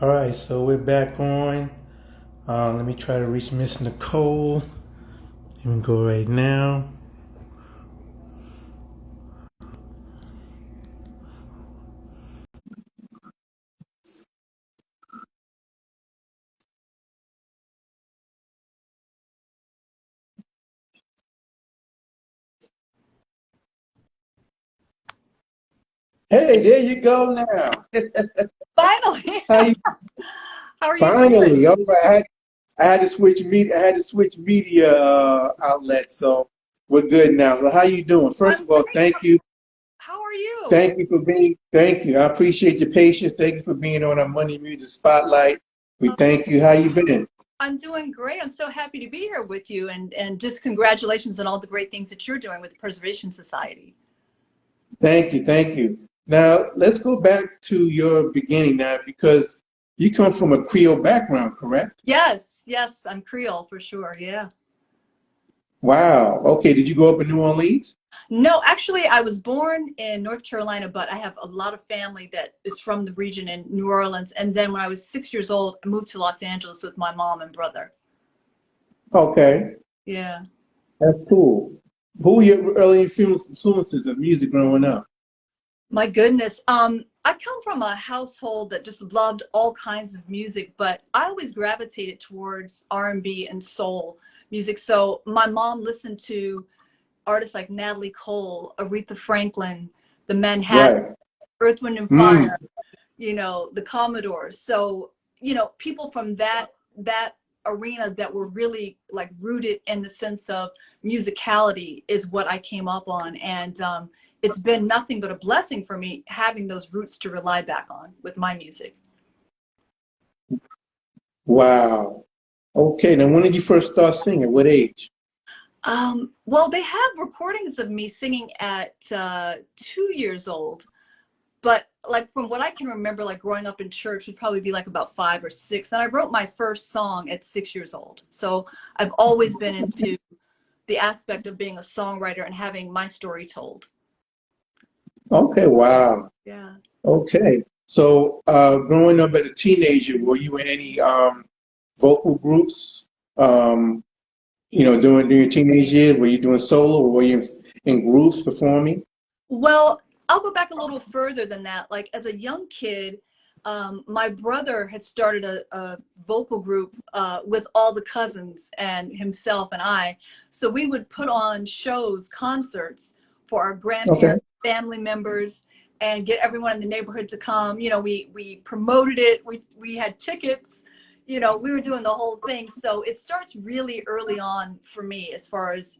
All right, so we're back on. Let me try to reach Miss Nicole. You can go right now. Hey, there you go now. Finally. How you How are you doing? finally? All right, I had to switch media. I had to switch media outlets, so we're good now. So how you doing? First I'm of all, great. How are you? thank you for being, thank you. I appreciate your patience. Thank you for being on our Money Music Spotlight. We Uh, thank you. How you been? I'm doing great. I'm so happy to be here with you and just congratulations on all the great things that you're doing with the Preservation Society. Thank you, thank you. Now let's go back to your beginning now, because you come from a Creole background, correct? Yes, yes, I'm Creole for sure. Yeah. Wow. Okay. Did you grow up in New Orleans? No, actually, I was born in North Carolina, but I have a lot of family that is from the region in New Orleans. And then when I was 6 years old, I moved to Los Angeles with my mom and brother. Okay. Yeah. That's cool. Who were your early influences of music growing up? My goodness. I come from a household that just loved all kinds of music, but I always gravitated towards R&B and soul music. So my mom listened to artists like Natalie Cole, Aretha Franklin, the Manhattan, Right. Earth, Wind and Mm. Fire, the Commodores. So, people from that arena that were really like rooted in the sense of musicality is what I came up on. And it's been nothing but a blessing for me having those roots to rely back on with my music. Wow. Okay. Now, when did you first start singing? What age? Well, they have recordings of me singing at 2 years old. But like from what I can remember, like growing up in church would probably be like about 5 or 6. And I wrote my first song at 6 years old. So I've always been into the aspect of being a songwriter and having my story told. Okay. Wow. Yeah. Okay. So, growing up as a teenager, were you in any vocal groups? During your teenage years, were you doing solo, or were you in groups performing? Well, I'll go back a little further than that. Like as a young kid, my brother had started a vocal group with all the cousins and himself and I. So we would put on shows, concerts for our Okay. grandparents, family members, and get everyone in the neighborhood to come. We promoted it. We had tickets. We were doing the whole thing. So it starts really early on for me as far as,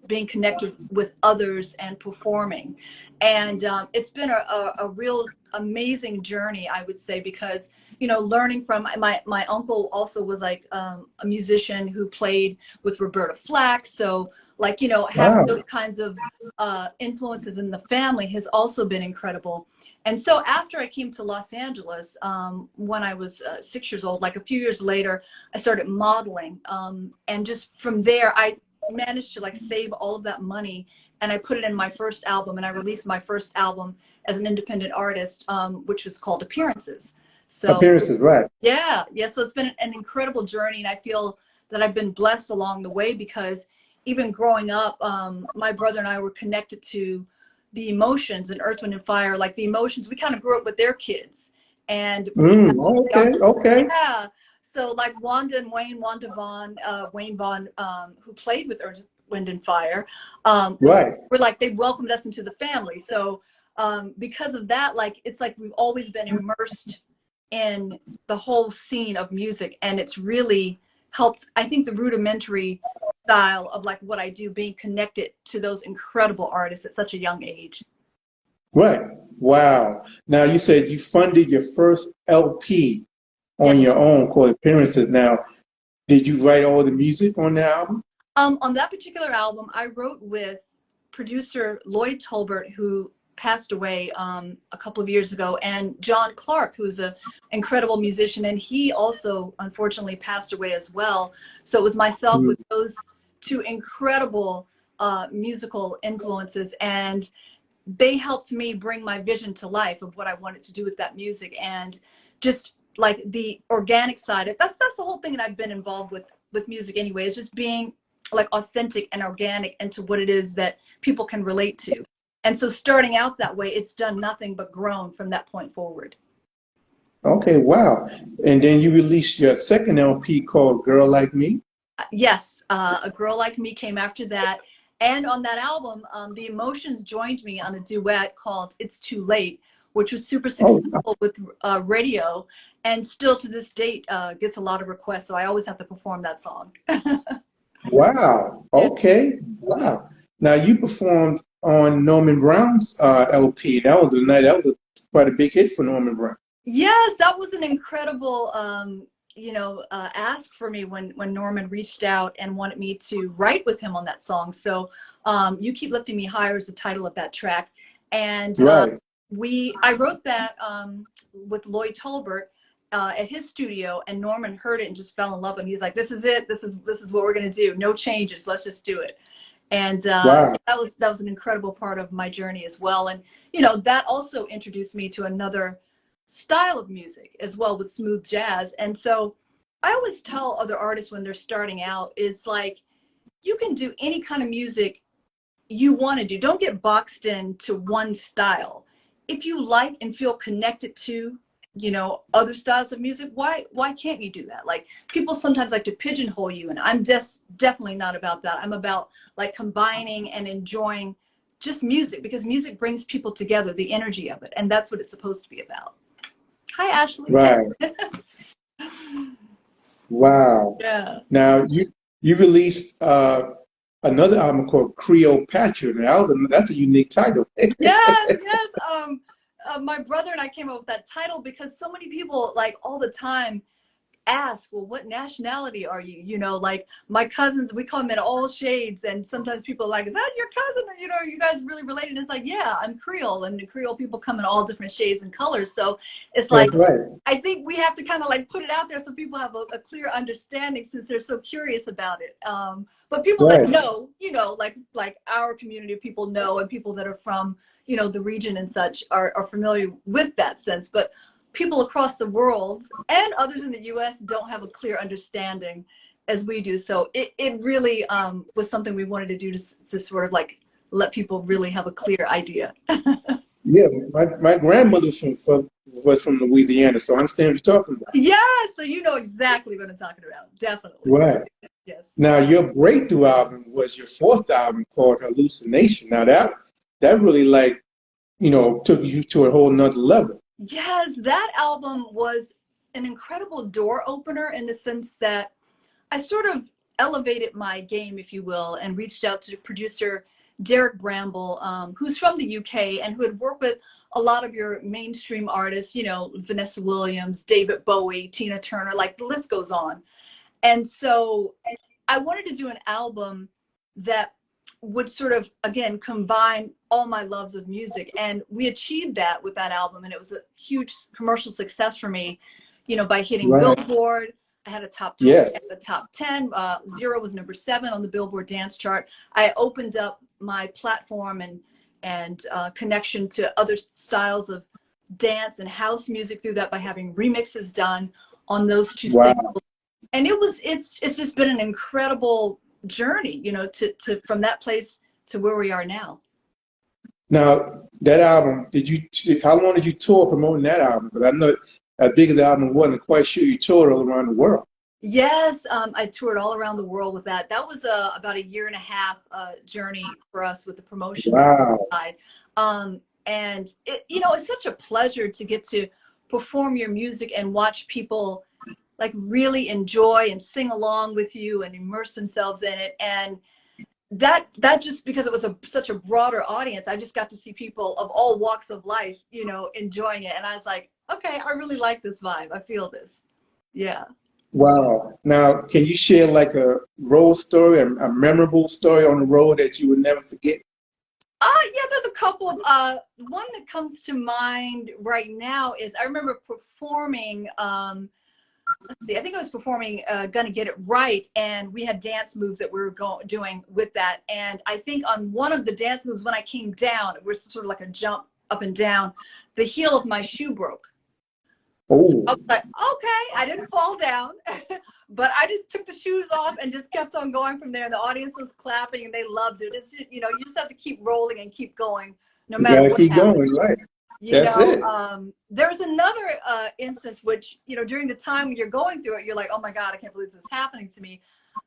being connected with others and performing. And it's been a real amazing journey, I would say, because learning from my uncle also was like a musician who played with Roberta Flack. So like having Wow. those kinds of influences in the family has also been incredible. And so after I came to Los Angeles, when I was 6 years old, like a few years later, I started modeling. And just from there, I managed to like save all of that money and I put it in my first album, and I released my first album as an independent artist, which was called Appearances. So Appearances, right. yeah. So it's been an incredible journey, and I feel that I've been blessed along the way because even growing up, my brother and I were connected to the Emotions and Earth, Wind and Fire. Like the Emotions, we kind of grew up with their kids, and we had the Okay, okay. yeah. So like Wanda and Wayne, Wanda Vaughn, Wayne Vaughn, who played with Earth, Wind and Fire, Right. were like they welcomed us into the family. So because of that, like it's like we've always been immersed in the whole scene of music, and it's really helped. I think the rudimentary style of like what I do, being connected to those incredible artists at such a young age. Right. Wow. Now, you said you funded your first LP Yeah. on your own called Appearances. Now, did you write all the music on the album? On that particular album, I wrote with producer Lloyd Tolbert, who passed away a couple of years ago, and John Clark, who's an incredible musician, and he also unfortunately passed away as well. So it was myself Mm. with those two incredible musical influences, and they helped me bring my vision to life of what I wanted to do with that music. And just like the organic side. That's the whole thing that I've been involved with music anyway, is just being like authentic and organic into what it is that people can relate to. And so starting out that way, it's done nothing but grown from that point forward. Okay, wow. And then you released your second LP called Girl Like Me. Yes, A Girl Like Me came after that. And on that album, the Emotions joined me on a duet called It's Too Late, which was super Oh, successful with radio, and still to this date gets a lot of requests. So I always have to perform that song. wow. Yeah. Okay. Wow. Now you performed on Norman Brown's LP. That was quite a big hit for Norman Brown. Yes, that was an incredible, ask for me when Norman reached out and wanted me to write with him on that song. So, "You Keep Lifting Me Higher" is the title of that track, and Right. I wrote that with Lloyd Tolbert at his studio, and Norman heard it and just fell in love. And he's like, "This is it. This is what we're gonna do. No changes. Let's just do it." And Wow. that was an incredible part of my journey as well. And that also introduced me to another style of music as well, with smooth jazz. And so I always tell other artists when they're starting out, is like, you can do any kind of music you want to do. Don't get boxed into one style. If you like and feel connected to other styles of music, why can't you do that? Like, people sometimes like to pigeonhole you, and I'm just definitely not about that. I'm about like combining and enjoying just music, because music brings people together, the energy of it, and that's what it's supposed to be about. Hi, Ashley. Right. Wow. Yeah. Now you released another album called Cleopatra. Now that's a unique title. Yes, yes. My brother and I came up with that title because so many people, like, all the time ask, "Well, what nationality are you?" Like, my cousins, we come in all shades, and sometimes people are like, "Is that your cousin?" Or, "Are you guys really related?" It's like, yeah, I'm Creole, and the Creole people come in all different shades and colors. So it's like, That's right. I think we have to kind of like put it out there so people have a clear understanding, since they're so curious about it. But people that Right. know, like our community of people know, and people that are from, the region and such are familiar with that sense. But people across the world and others in the US don't have a clear understanding as we do. So it really was something we wanted to do to sort of like let people really have a clear idea. Yeah, my grandmother was from Louisiana, so I understand what you're talking about. Yeah, so you know exactly what I'm talking about. Definitely. Right. Yes. Now your breakthrough album was your fourth album called Hallucination. Now that really, like, took you to a whole nother level. Yes, that album was an incredible door opener, in the sense that I sort of elevated my game, if you will, and reached out to producer Derek Bramble, who's from the UK and who had worked with a lot of your mainstream artists, Vanessa Williams, David Bowie, Tina Turner, like the list goes on. And so I wanted to do an album that would sort of, again, combine all my loves of music. And we achieved that with that album. And it was a huge commercial success for me, by hitting Right. Billboard. I had a top 20, Yes. the top 10. Zero was number 7 on the Billboard dance chart. I opened up my platform and connection to other styles of dance and house music through that, by having remixes done on those two Wow. singles. And it's just been an incredible journey, to from that place to where we are now. Now that album, how long did you tour promoting that album? Because I know as big as the album wasn't, quite sure you toured all around the world. Yes, I toured all around the world with that. That was about a year and a half journey for us with the promotions Wow. side. And it's such a pleasure to get to perform your music and watch people like really enjoy and sing along with you and immerse themselves in it. And that just because it was such a broader audience, I just got to see people of all walks of life, enjoying it. And I was like, okay, I really like this vibe. I feel this. Yeah. Wow. Now, can you share like a road story, a memorable story on the road that you would never forget? Yeah, there's a couple of, one that comes to mind right now is I remember performing, let's see, I think I was performing Gonna Get It Right, and we had dance moves that we were doing with that. And I think on one of the dance moves, when I came down, it was sort of like a jump up and down, the heel of my shoe broke. Oh, I was like, okay, I didn't fall down, but I just took the shoes off and just kept on going from there. And the audience was clapping and they loved it. It's just, you know, you just have to keep rolling and keep going no you matter gotta what keep happens. going, right? You That's know, it. there's another instance which, you know, during the time when you're going through it, you're like, oh my God, I can't believe this is happening to me.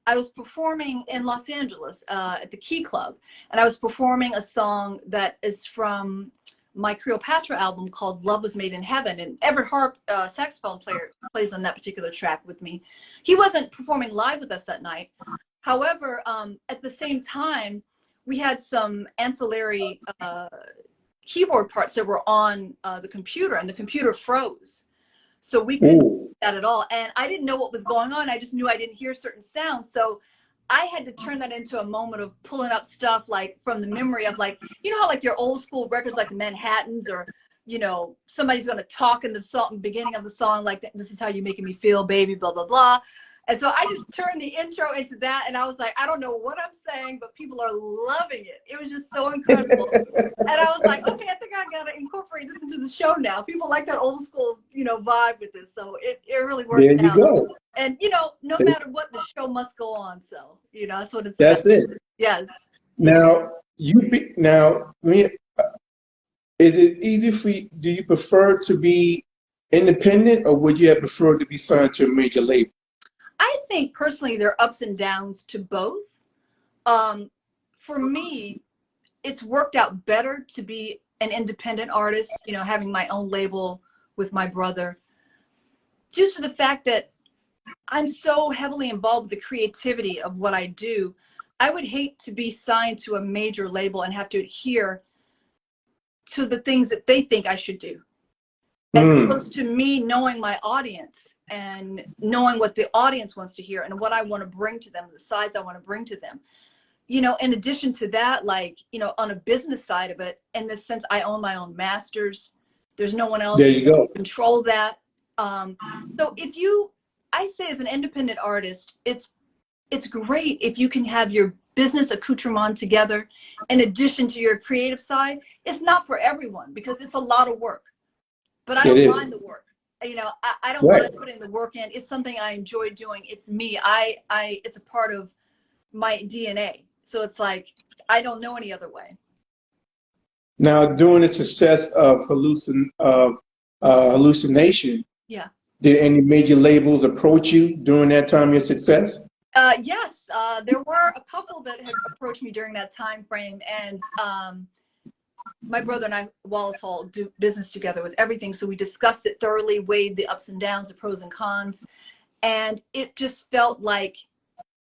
I was performing in Los Angeles at the Key Club, and I was performing a song that is from my Cleopatra album called Love Was Made in Heaven. And Everett Harp, saxophone player, plays on that particular track with me. He wasn't performing live with us that night. However, at the same time, we had some ancillary keyboard parts that were on the computer, and the computer froze. So we couldn't do Oh, that at all. And I didn't know what was going on. I just knew I didn't hear certain sounds. So I had to turn that into a moment of pulling up stuff like from the memory of, like, you know how like your old school records like the Manhattans, or, you know, somebody's going to talk in the song, beginning of the song, like, this is how you're making me feel, baby, blah, blah, blah. And so I just turned the intro into that. And I was like, I don't know what I'm saying, but people are loving it. It was just so incredible. And I was like, okay, I think I got to incorporate this into the show now. People like that old school, you know, vibe with this. So it really worked there you out. go. And, you know, no matter what, the show must go on. So, you know, that's what it's about. That's it. Yes. Now, me, is it easy for you? Do you prefer to be independent, or would you have preferred to be signed to a major label? I think personally there are ups and downs to both. For me, it's worked out better to be an independent artist, you know, having my own label with my brother, due to the fact that I'm so heavily involved with the creativity of what I do. I would hate to be signed to a major label and have to adhere to the things that they think I should do, as opposed to me knowing my audience and knowing what the audience wants to hear and what I want to bring to them, the sides I want to bring to them. You know, in addition to that, like, you know, on a business side of it, in the sense I own my own masters. There's no one else There who you go. can control that. So if you, I say as an independent artist, it's great if you can have your business accoutrement together in addition to your creative side. It's not for everyone because it's a lot of work, but I It don't is. mind the work. You know, I don't Right. mind putting the work in. It's something I enjoy doing. It's me. It's a part of my DNA. So it's like, I don't know any other way. Now, during the success of hallucination, Yeah. did any major labels approach you during that time of your success? Yes, there were a couple that had approached me during that time frame, and my brother and I, Wallace Hall, do business together with everything. So we discussed it thoroughly, weighed the ups and downs, the pros and cons, and it just felt like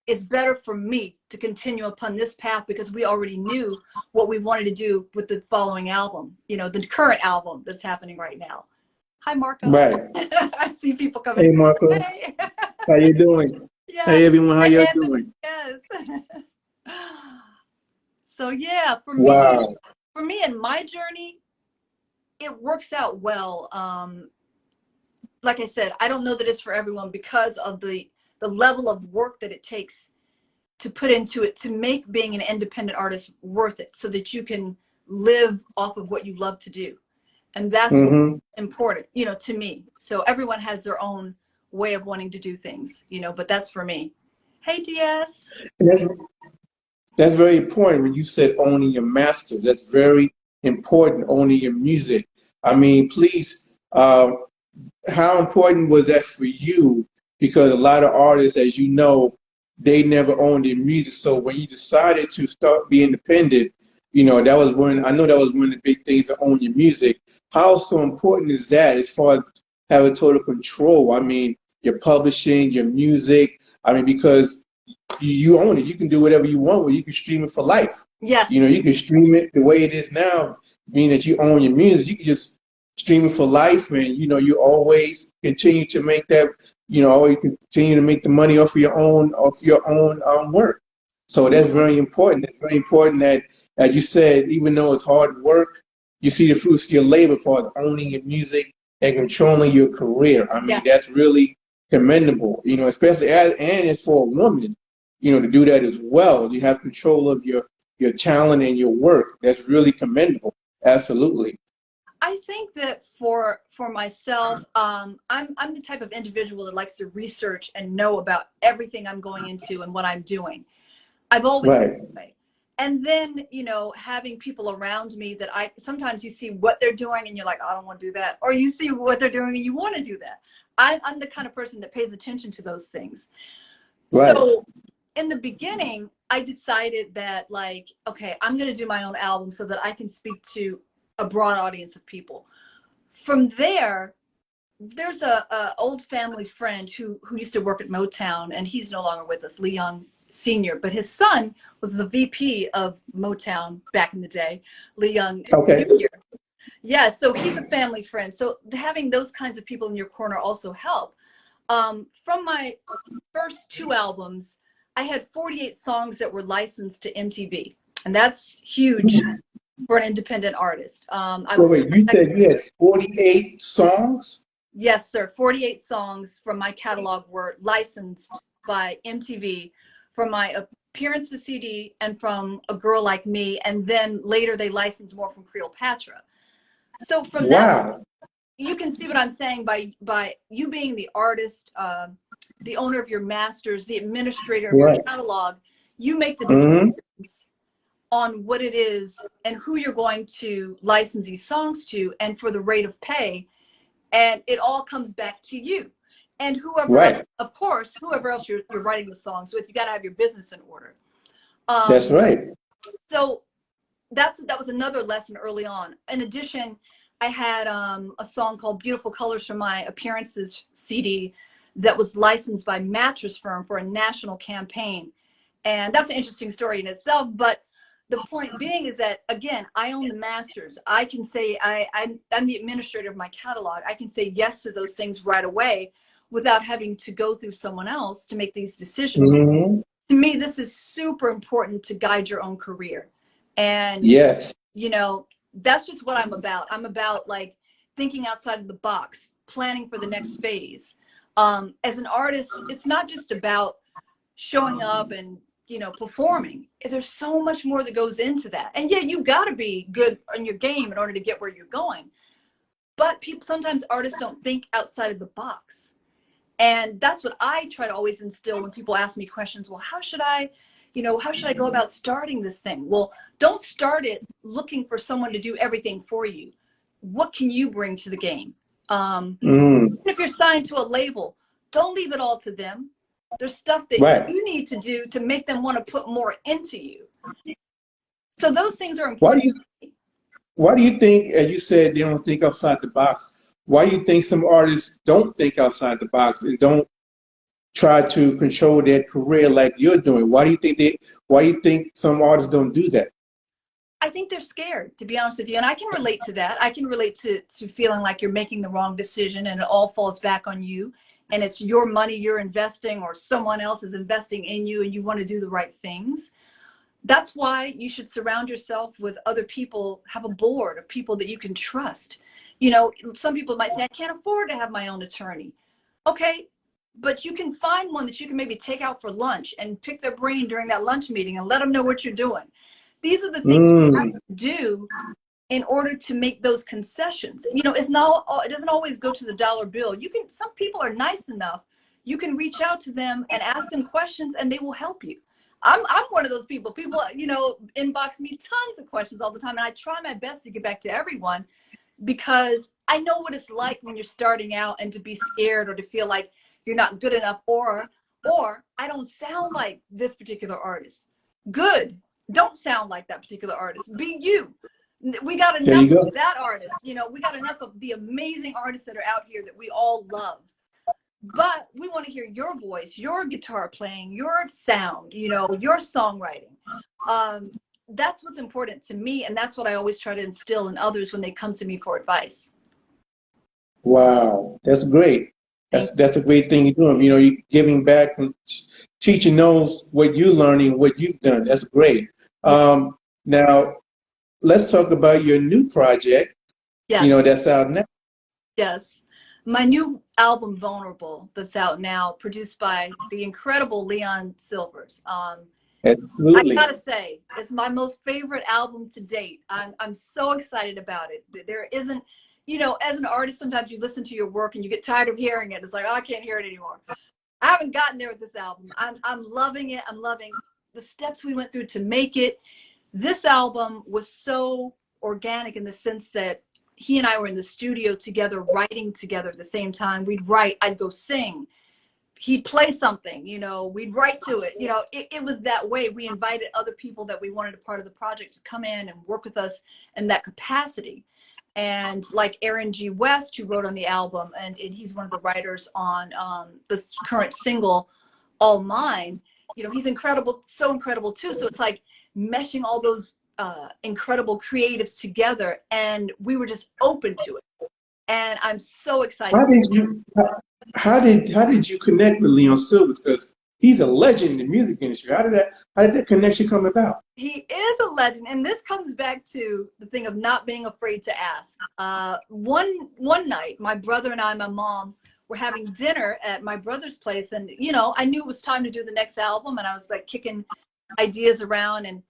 it's better for me to continue upon this path because we already knew what we wanted to do with the following album, you know, the current album that's happening right now. Hi, Marco. Right. I see people coming. Hey, Marco. Hey. How you doing? Yes. Hey, everyone. How Hi, y'all Anthony. doing? Yes. So yeah, Wow. for me and my journey, it works out well. Like I said, I don't know that it's for everyone because of the level of work that it takes to put into it to make being an independent artist worth it, so that you can live off of what you love to do. And that's what's important, you know, to me. So everyone has their own way of wanting to do things, you know, but that's for me. Hey, DS. And that's very important when you said owning your masters. That's very important, owning your music. I mean, please, how important was that for you? Because a lot of artists, as you know, they never owned their music. So when you decided to start being independent, you know, that was I know that was one of the big things to own your music. How so important is that as far as having total control? I mean, your publishing, your music. I mean, because you own it. You can do whatever you want with it. You can stream it for life. Yes. You know, you can stream it the way it is now, meaning that you own your music. You can just stream it for life, and you know, you always continue to make that. You know, always continue to make the money off your own work. So that's very important. It's very important that, as you said, even though it's hard work, you see the fruits of your labor for owning your music and controlling your career. I mean, that's really commendable. You know, especially and it's for a woman. You know, to do that as well. You have control of your talent and your work. That's really commendable. Absolutely. I think that for myself, I'm the type of individual that likes to research and know about everything I'm going into and what I'm doing. I've always been Right. that way. And then, you know, having people around me that sometimes you see what they're doing and you're like, I don't want to do that. Or you see what they're doing and you want to do that. I'm the kind of person that pays attention to those things. Right. So in the beginning, I decided that, like, okay, I'm going to do my own album so that I can speak to a broad audience of people. From there, there's a old family friend who used to work at Motown, and he's no longer with us, Leon Sr., but his son was the VP of Motown back in the day, Leon Okay. Jr. Yeah, so he's a family friend. So having those kinds of people in your corner also help. From my first two albums, I had 48 songs that were licensed to MTV, and that's huge for an independent artist. Wait, you said you had 48 songs? Yes, sir. 48 songs from my catalog were licensed by MTV from my appearance to CD and from A Girl Like Me, and then later they licensed more from Cleopatra. So from that, you can see what I'm saying by you being the artist, the owner of your masters, the administrator of your catalog. You make the decisions on what it is and who you're going to license these songs to, and for the rate of pay, and it all comes back to you and whoever else, of course, whoever else you're writing the songs with. You got to have your business in order. That's right. So that was another lesson early on. In addition, I had a song called Beautiful Colors from my appearances CD that was licensed by Mattress Firm for a national campaign. And that's an interesting story in itself. But the point being is that, again, I own the masters. I can say I'm the administrator of my catalog. I can say yes to those things right away without having to go through someone else to make these decisions. To me, this is super important to guide your own career. And, you know, that's just what I'm about. I'm about, like, thinking outside of the box, planning for the next phase. As an artist, it's not just about showing up and, you know, performing. There's so much more that goes into that. And yeah, you got to be good on your game in order to get where you're going. But sometimes artists don't think outside of the box. And that's what I try to always instill when people ask me questions. Well, how should I go about starting this thing? Well, don't start it looking for someone to do everything for you. What can you bring to the game? If you're signed to a label, don't leave it all to them. There's stuff that you need to do to make them want to put more into you. So those things are important. Why do you think, as you said, they don't think outside the box? Why do you think some artists don't think outside the box and don't try to control their career like you're doing? Why do you think some artists don't do that? I think they're scared, to be honest with you. And I can relate to that. I can relate to feeling like you're making the wrong decision and it all falls back on you. And it's your money you're investing, or someone else is investing in you, and you want to do the right things. That's why you should surround yourself with other people, have a board of people that you can trust. You know, some people might say, I can't afford to have my own attorney. Okay, but you can find one that you can maybe take out for lunch and pick their brain during that lunch meeting and let them know what you're doing. These are the things you have to do in order to make those concessions. You know, it doesn't always go to the dollar bill. Some people are nice enough. You can reach out to them and ask them questions and they will help you. I'm one of those people. People, you know, inbox me tons of questions all the time. And I try my best to get back to everyone because I know what it's like when you're starting out and to be scared or to feel like you're not good enough or I don't sound like this particular artist. Good. Don't sound like that particular artist. Be you. We got enough of that artist. You know, we got enough of the amazing artists that are out here that we all love. But we want to hear your voice, your guitar playing, your sound, you know, your songwriting. That's what's important to me. And that's what I always try to instill in others when they come to me for advice. Wow, that's great. That's a great thing you're doing. You know, you're giving back and teaching those what you're learning, what you've done. That's great. Now, let's talk about your new project. Yes. You know, that's out now. Yes. My new album, Vulnerable, that's out now, produced by the incredible Leon Silvers. I Absolutely. gotta say, it's my most favorite album to date. I'm so excited about it. There isn't, as an artist, sometimes you listen to your work and you get tired of hearing it. It's like, oh, I can't hear it anymore. I haven't gotten there with this album. I'm loving it. I'm loving the steps we went through to make it. This album was so organic in the sense that he and I were in the studio together, writing together at the same time. We'd write, I'd go sing, he'd play something, we'd write to it. It was that way. We invited other people that we wanted a part of the project to come in and work with us in that capacity. And like Aaron G. West, who wrote on the album, and he's one of the writers on this current single, All Mine, he's incredible, so incredible too. So it's like meshing all those incredible creatives together, and we were just open to it. And I'm so excited. How did you how did you connect with Leon Silver? Because he's a legend in the music industry. How did that connection come about? He is a legend, and this comes back to the thing of not being afraid to ask. One night, my brother and I, my mom, were having dinner at my brother's place, and I knew it was time to do the next album, and I was like kicking ideas around. And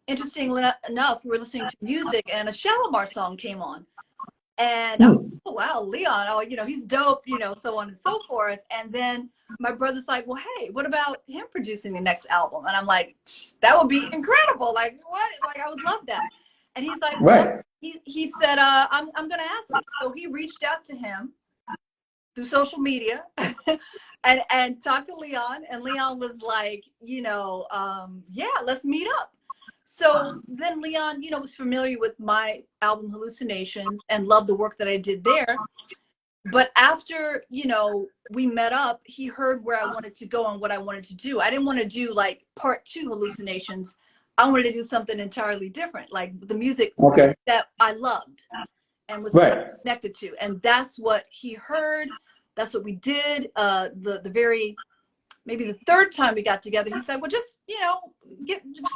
interestingly enough, we were listening to music, and a Shalimar song came on. And I was like, oh, wow, Leon, oh, he's dope, so on and so forth. And then my brother's like, well, hey, what about him producing the next album? And I'm like, that would be incredible. Like, what? Like, I would love that. And he's like, well, Right. he said, I'm going to ask him. So he reached out to him through social media and talked to Leon. And Leon was like, yeah, let's meet up. So then Leon, was familiar with my album Hallucinations and loved the work that I did there. But after, we met up, he heard where I wanted to go and what I wanted to do. I didn't want to do like part 2 Hallucinations. I wanted to do something entirely different, like the music Okay. that I loved and was Right. connected to. And that's what he heard. That's what we did. Maybe the 3rd time we got together, he said, well, just,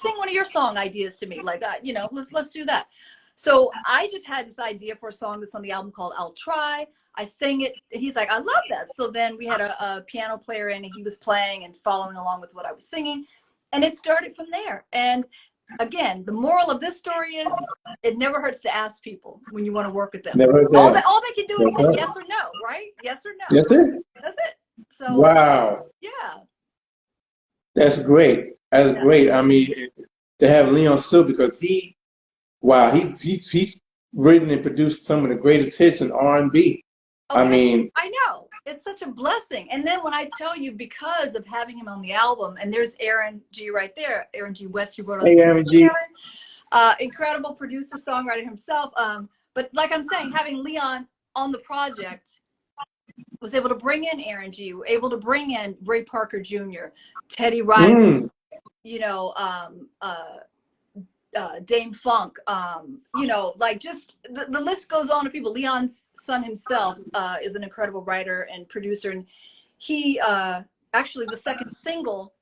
sing one of your song ideas to me. Like, let's do that. So I just had this idea for a song that's on the album called I'll Try. I sang it. And he's like, I love that. So then we had a piano player in, and he was playing and following along with what I was singing. And it started from there. And again, the moral of this story is it never hurts to ask people when you want to work with them. Never heard that. All they can do is Never say heard. yes or no, right? Yes or no. That's it. That's it. So Wow. yeah. That's great. That's Yeah. great. I mean, to have Leon Silver, because he's written and produced some of the greatest hits in R&B. Okay. I mean, I know. It's such a blessing. And then when I tell you, because of having him on the album, and there's Aaron G right there, Aaron G. West, who wrote on hey, Aaron G. incredible producer, songwriter himself. But like I'm saying, having Leon on the project was able to bring in Aaron G, were able to bring in Ray Parker Jr., Teddy Riley, Dame Funk, like just the list goes on of people. Leon's son himself is an incredible writer and producer. And he actually, the second single,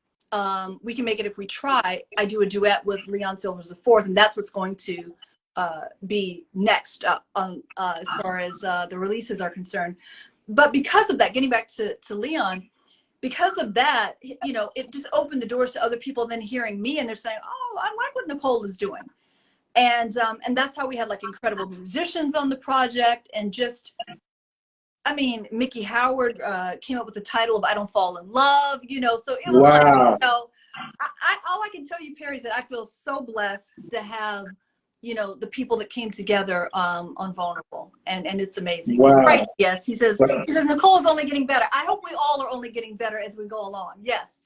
We Can Make It If We Try, I do a duet with Leon Silver's the fourth, and that's what's going to be next as far as the releases are concerned. But because of that, getting back to Leon, because of that, it just opened the doors to other people then hearing me, and they're saying, oh, I like what Nikkole is doing. And that's how we had like incredible musicians on the project. And just, I mean, Mickey Howard came up with the title of I Don't Fall in Love, so it was Wow. like, all I can tell you, Perry, is that I feel so blessed to have, the people that came together on Vulnerable, and it's amazing. Wow. Right? Yes, he says Nikkole's only getting better. I hope we all are only getting better as we go along. Yes.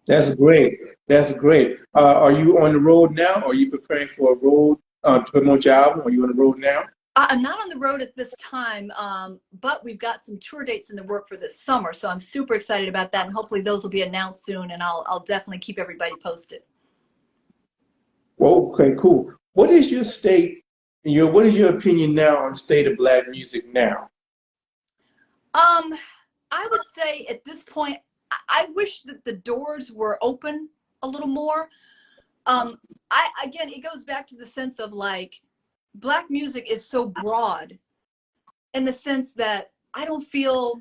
That's great. That's great. Are you on the road now? Or are you preparing for a road to promote your album? Are you on the road now? I'm not on the road at this time, but we've got some tour dates in the work for this summer, so I'm super excited about that, and hopefully those will be announced soon, and I'll definitely keep everybody posted. Well, okay, cool. What is your what is your opinion now on the state of Black music now? I would say at this point, I wish that the doors were open a little more. Again, it goes back to the sense of like, Black music is so broad in the sense that I don't feel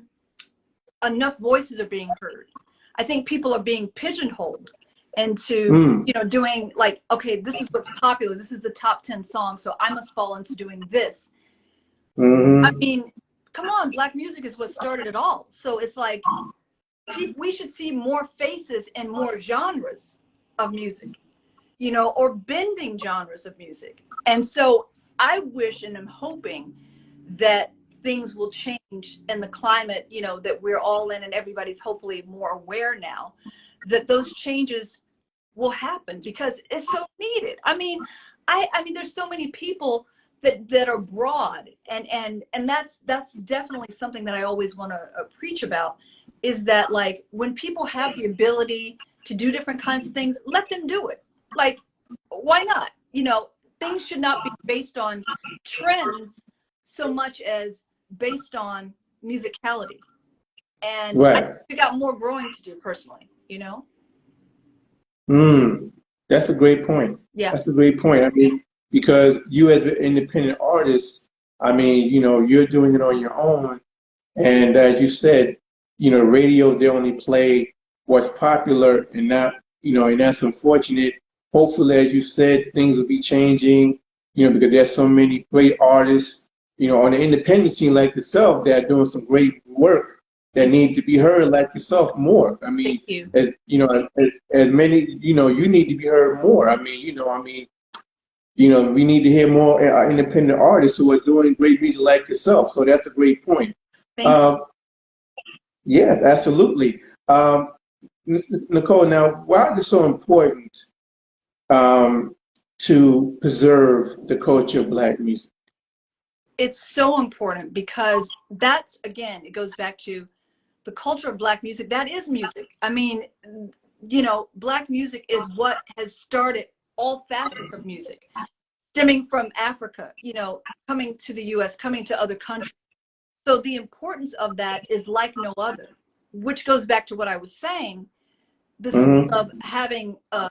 enough voices are being heard. I think people are being pigeonholed into, Mm. you know, doing like, okay, this is what's popular. This is the top 10 songs. So I must fall into doing this. I Mm-hmm. mean, come on, Black music is what started it all. So it's like, we should see more faces and more genres of music, you know, or bending genres of music. And so I wish and am hoping that things will change in the climate, you know, that we're all in and everybody's hopefully more aware now, that those changes will happen because it's so needed. I mean, I mean, there's so many people that are broad, and that's definitely something that I always want to preach about, is that like when people have the ability to do different kinds of things, let them do it. Like, why not? You know, things should not be based on trends so much as based on musicality. And I think Right. we got more growing to do personally, you know? Mm. That's a great point. Yeah. That's a great point. I mean, because you as an independent artist, I mean, you know, you're doing it on your own. And as you said, you know, radio, they only play what's popular and not, you know, and that's unfortunate. Hopefully, as you said, things will be changing, you know, because there's so many great artists, you know, on the independent scene like yourself that are doing some great work that need to be heard like yourself more. I mean, Thank you. as, you know, as many, you know, you need to be heard more. You know, we need to hear more independent artists who are doing great music like yourself. So that's a great point. Thank you. Um, yes, absolutely. Mrs. Nikkole, now, why is it so important um, to preserve the culture of Black music? It's so important because that's, again, it goes back to the culture of Black music. That is music. I mean, you know, Black music is what has started all facets of music, stemming from Africa, you know, coming to the US, coming to other countries. So the importance of that is like no other, which goes back to what I was saying, this Mm-hmm. of having a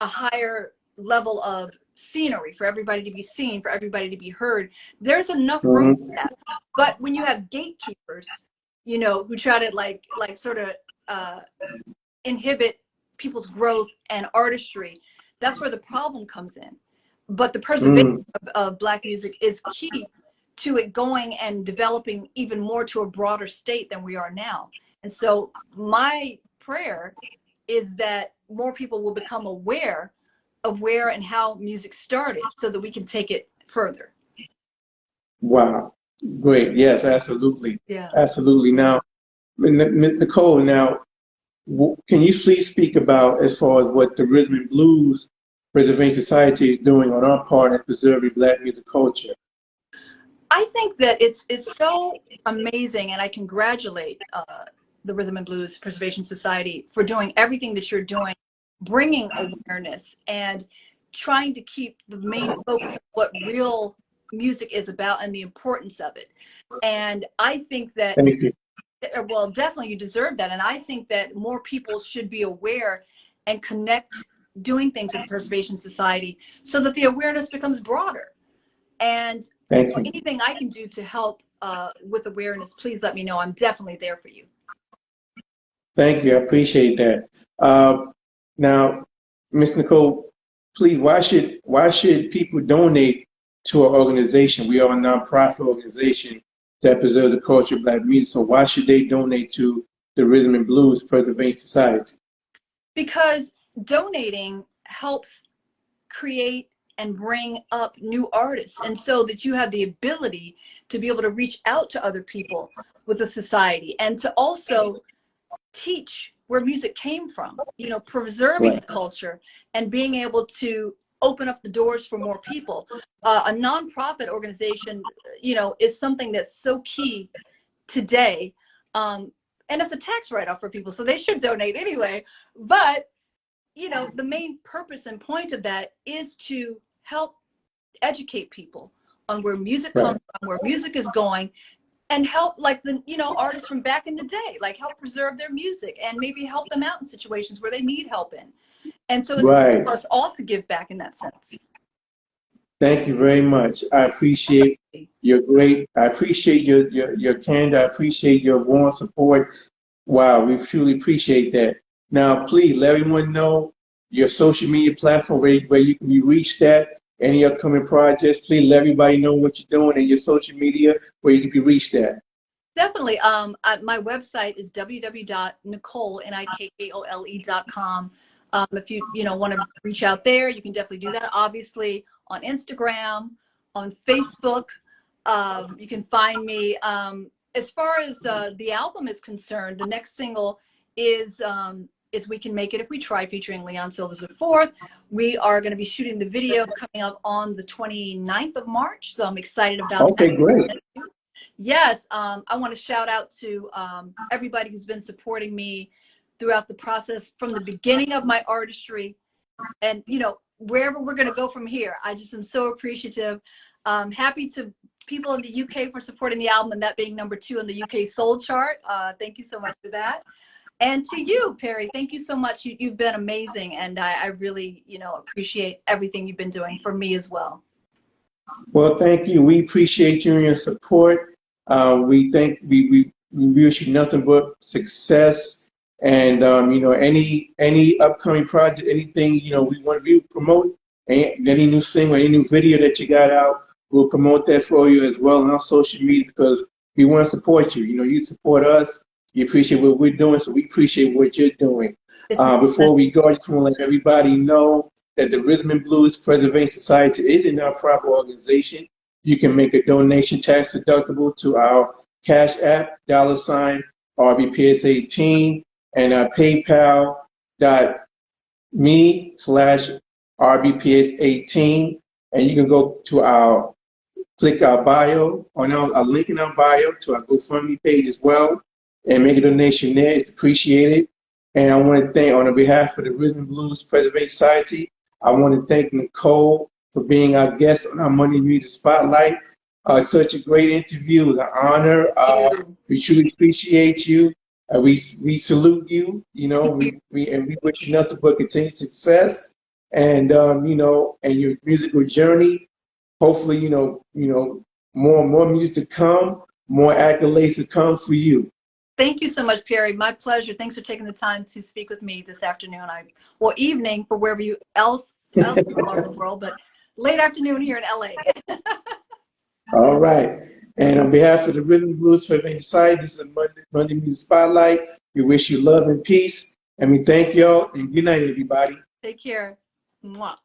higher level of scenery for everybody to be seen, for everybody to be heard. There's enough room for Mm-hmm. that. But when you have gatekeepers, you know, who try to like sort of inhibit people's growth and artistry, that's where the problem comes in. But the preservation Mm-hmm. of Black music is key to it going and developing even more to a broader state than we are now. And so my prayer is that more people will become aware of where and how music started so that we can take it further. Wow. Great. Yes, absolutely. Yeah. Absolutely. Now, Nikkole, now, can you please speak about as far as what the Rhythm and Blues Preservation Society is doing on our part in preserving Black music culture? I think that it's so amazing, and I congratulate the Rhythm and Blues Preservation Society for doing everything that you're doing, bringing awareness and trying to keep the main focus of what real music is about and the importance of it. And I think that, Thank you. well, definitely you deserve that. And I think that more people should be aware and connect doing things with the Preservation Society so that the awareness becomes broader. And you Thank know, you. anything I can do to help with awareness, please let me know. I'm definitely there for you. Thank you. I appreciate that. Now, Ms. Nikkole, please, why should people donate to our organization? We are a nonprofit organization that preserves the culture of Black music. So why should they donate to the Rhythm and Blues Preservation Society? Because donating helps create and bring up new artists, and so that you have the ability to be able to reach out to other people with the society and to also teach where music came from, you know, preserving the Right. culture and being able to open up the doors for more people. A nonprofit organization, you know, is something that's so key today. And it's a tax write-off for people, so they should donate anyway. But, you know, the main purpose and point of that is to help educate people on where music comes Right. from, where music is going, and help like the, you know, artists from back in the day, like help preserve their music and maybe help them out in situations where they need help in. And so it's Right. for us all to give back in that sense. Thank you very much. I appreciate I appreciate your candor. I appreciate your warm support. Wow, we truly appreciate that. Now, please let everyone know your social media platform where you can be reached at, any upcoming projects. Please let everybody know what you're doing and your social media where you can be reached at. Definitely. My website is www.nikkole.com. If you want to reach out there, you can definitely do that. Obviously, on Instagram, on Facebook, you can find me. As far as the album is concerned, the next single is "We Can Make It If We Try," featuring Leon Silva's the Fourth. We are going to be shooting the video coming up on the 29th of March, so I'm excited about that. Okay, great. Yes, I want to shout out to everybody who's been supporting me throughout the process from the beginning of my artistry, and wherever we're going to go from here. I just am so appreciative. Happy to people in the UK for supporting the album, and that being #2 on the UK Soul Chart. Thank you so much for that. And to you, Perry, thank you so much. You've been amazing, and I really appreciate everything you've been doing for me as well. Well, thank you. We appreciate you and your support. We wish you nothing but success. And any upcoming project, anything we want to promote, any new single, any new video that you got out, we'll promote that for you as well on our social media because we want to support you. You support us. You appreciate what we're doing, so we appreciate what you're doing. Before we go, I just want to let everybody know that the Rhythm and Blues Preservation Society is a nonprofit organization. You can make a donation tax deductible to our Cash App, $RBPS18, and our PayPal.me/RBPS18. And you can go to click our bio, or our link in our bio to our GoFundMe page as well, and make a donation there. It's appreciated. And I want to thank, on behalf of the Rhythm and Blues Preservation Society, I want to thank Nikkole for being our guest on our Monday Music Spotlight. Such a great interview. It was an honor. We truly appreciate you. We salute you. We wish you nothing but continued success, and and your musical journey. Hopefully, more music to come, more accolades to come for you. Thank you so much, Perry. My pleasure. Thanks for taking the time to speak with me this afternoon. Evening for wherever you else you are in the world, but late afternoon here in LA. All right. And on behalf of the Rhythm and Blues Preservation Society, this is Monday Music Spotlight. We wish you love and peace. And we thank y'all. And good night, everybody. Take care. Mwah.